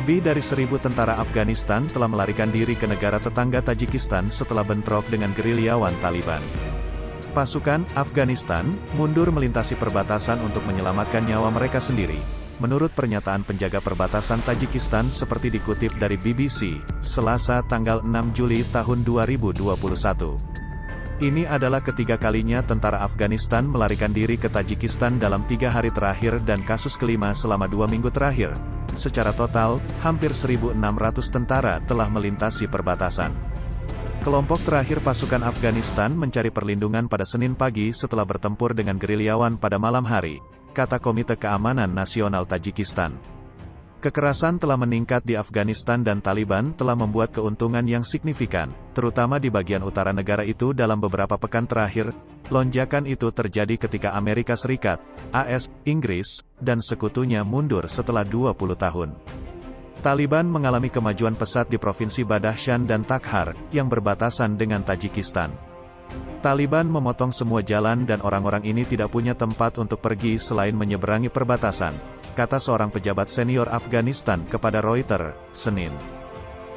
Lebih dari 1.000 tentara Afghanistan telah melarikan diri ke negara tetangga Tajikistan setelah bentrok dengan gerilyawan Taliban. Pasukan Afghanistan mundur melintasi perbatasan untuk menyelamatkan nyawa mereka sendiri, menurut pernyataan penjaga perbatasan Tajikistan seperti dikutip dari BBC, Selasa tanggal 6 Juli tahun 2021. Ini adalah ketiga kalinya tentara Afghanistan melarikan diri ke Tajikistan dalam 3 hari terakhir dan kasus kelima selama 2 minggu terakhir. Secara total, hampir 1.600 tentara telah melintasi perbatasan. Kelompok terakhir pasukan Afghanistan mencari perlindungan pada Senin pagi setelah bertempur dengan gerilyawan pada malam hari, kata Komite Keamanan Nasional Tajikistan. Kekerasan telah meningkat di Afghanistan dan Taliban telah membuat keuntungan yang signifikan, terutama di bagian utara negara itu dalam beberapa pekan terakhir. Lonjakan itu terjadi ketika Amerika Serikat, AS, Inggris, dan sekutunya mundur setelah 20 tahun. Taliban mengalami kemajuan pesat di provinsi Badakhshan dan Takhar, yang berbatasan dengan Tajikistan. Taliban memotong semua jalan dan orang-orang ini tidak punya tempat untuk pergi selain menyeberangi perbatasan, kata seorang pejabat senior Afghanistan kepada Reuters, Senin.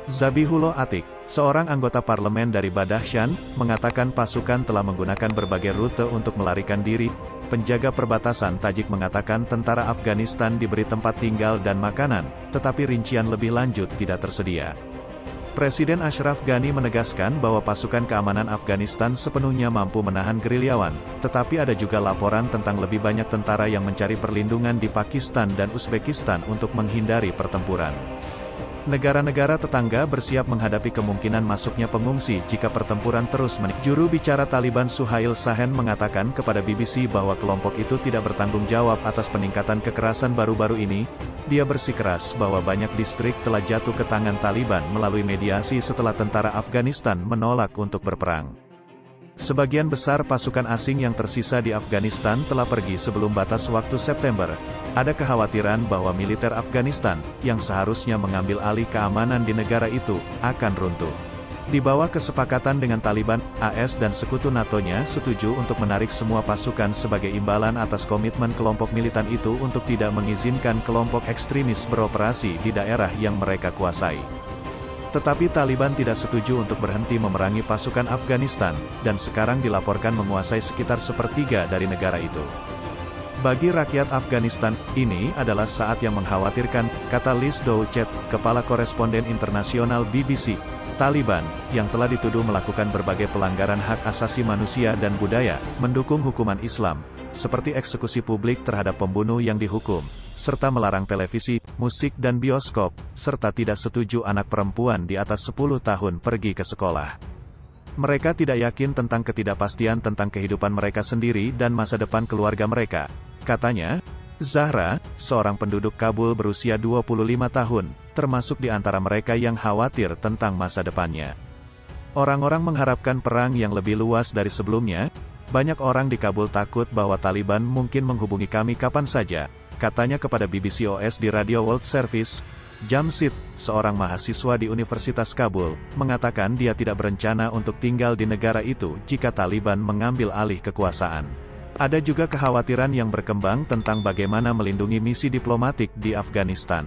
Zabihullah Atiq, seorang anggota parlemen dari Badakhshan, mengatakan pasukan telah menggunakan berbagai rute untuk melarikan diri. Penjaga perbatasan Tajik mengatakan tentara Afghanistan diberi tempat tinggal dan makanan, tetapi rincian lebih lanjut tidak tersedia. Presiden Ashraf Ghani menegaskan bahwa pasukan keamanan Afghanistan sepenuhnya mampu menahan gerilyawan, tetapi ada juga laporan tentang lebih banyak tentara yang mencari perlindungan di Pakistan dan Uzbekistan untuk menghindari pertempuran. Negara-negara tetangga bersiap menghadapi kemungkinan masuknya pengungsi jika pertempuran terus meningkat. Juru bicara Taliban Suhail Sahen mengatakan kepada BBC bahwa kelompok itu tidak bertanggung jawab atas peningkatan kekerasan baru-baru ini. Dia bersikeras bahwa banyak distrik telah jatuh ke tangan Taliban melalui mediasi setelah tentara Afghanistan menolak untuk berperang. Sebagian besar pasukan asing yang tersisa di Afghanistan telah pergi sebelum batas waktu September. Ada kekhawatiran bahwa militer Afghanistan, yang seharusnya mengambil alih keamanan di negara itu, akan runtuh. Di bawah kesepakatan dengan Taliban, AS dan sekutu NATO-nya setuju untuk menarik semua pasukan sebagai imbalan atas komitmen kelompok militan itu untuk tidak mengizinkan kelompok ekstremis beroperasi di daerah yang mereka kuasai. Tetapi Taliban tidak setuju untuk berhenti memerangi pasukan Afghanistan, dan sekarang dilaporkan menguasai sekitar sepertiga dari negara itu. Bagi rakyat Afghanistan, ini adalah saat yang mengkhawatirkan, kata Liz Doucet, kepala koresponden internasional BBC. Taliban, yang telah dituduh melakukan berbagai pelanggaran hak asasi manusia dan budaya, mendukung hukuman Islam, seperti eksekusi publik terhadap pembunuh yang dihukum, serta melarang televisi, musik dan bioskop, serta tidak setuju anak perempuan di atas 10 tahun pergi ke sekolah. Mereka tidak yakin tentang ketidakpastian tentang kehidupan mereka sendiri dan masa depan keluarga mereka, katanya. Zahra, seorang penduduk Kabul berusia 25 tahun, termasuk di antara mereka yang khawatir tentang masa depannya. Orang-orang mengharapkan perang yang lebih luas dari sebelumnya. Banyak orang di Kabul takut bahwa Taliban mungkin menghubungi kami kapan saja, katanya kepada BBC OS di Radio World Service. Jamshid, seorang mahasiswa di Universitas Kabul, mengatakan dia tidak berencana untuk tinggal di negara itu jika Taliban mengambil alih kekuasaan. Ada juga kekhawatiran yang berkembang tentang bagaimana melindungi misi diplomatik di Afghanistan.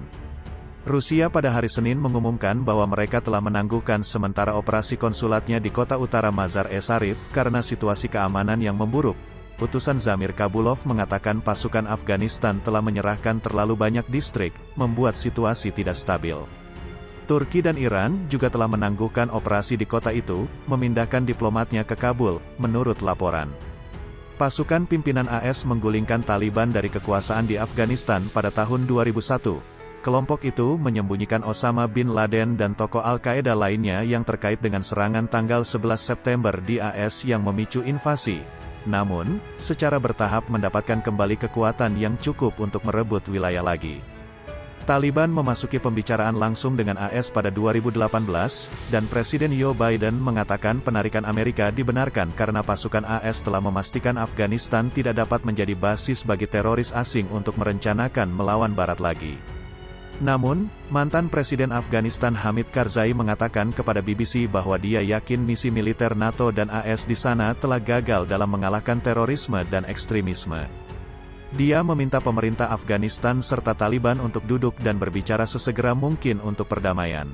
Rusia pada hari Senin mengumumkan bahwa mereka telah menangguhkan sementara operasi konsulatnya di kota utara Mazar-e-Sharif karena situasi keamanan yang memburuk. Utusan Zamir Kabulov mengatakan pasukan Afghanistan telah menyerahkan terlalu banyak distrik, membuat situasi tidak stabil. Turki dan Iran juga telah menangguhkan operasi di kota itu, memindahkan diplomatnya ke Kabul, menurut laporan. Pasukan pimpinan AS menggulingkan Taliban dari kekuasaan di Afghanistan pada tahun 2001. Kelompok itu menyembunyikan Osama bin Laden dan tokoh Al-Qaeda lainnya yang terkait dengan serangan tanggal 11 September di AS yang memicu invasi. Namun, secara bertahap mendapatkan kembali kekuatan yang cukup untuk merebut wilayah lagi. Taliban memasuki pembicaraan langsung dengan AS pada 2018, dan Presiden Joe Biden mengatakan penarikan Amerika dibenarkan karena pasukan AS telah memastikan Afghanistan tidak dapat menjadi basis bagi teroris asing untuk merencanakan melawan Barat lagi. Namun, mantan Presiden Afghanistan Hamid Karzai mengatakan kepada BBC bahwa dia yakin misi militer NATO dan AS di sana telah gagal dalam mengalahkan terorisme dan ekstremisme. Dia meminta pemerintah Afghanistan serta Taliban untuk duduk dan berbicara sesegera mungkin untuk perdamaian.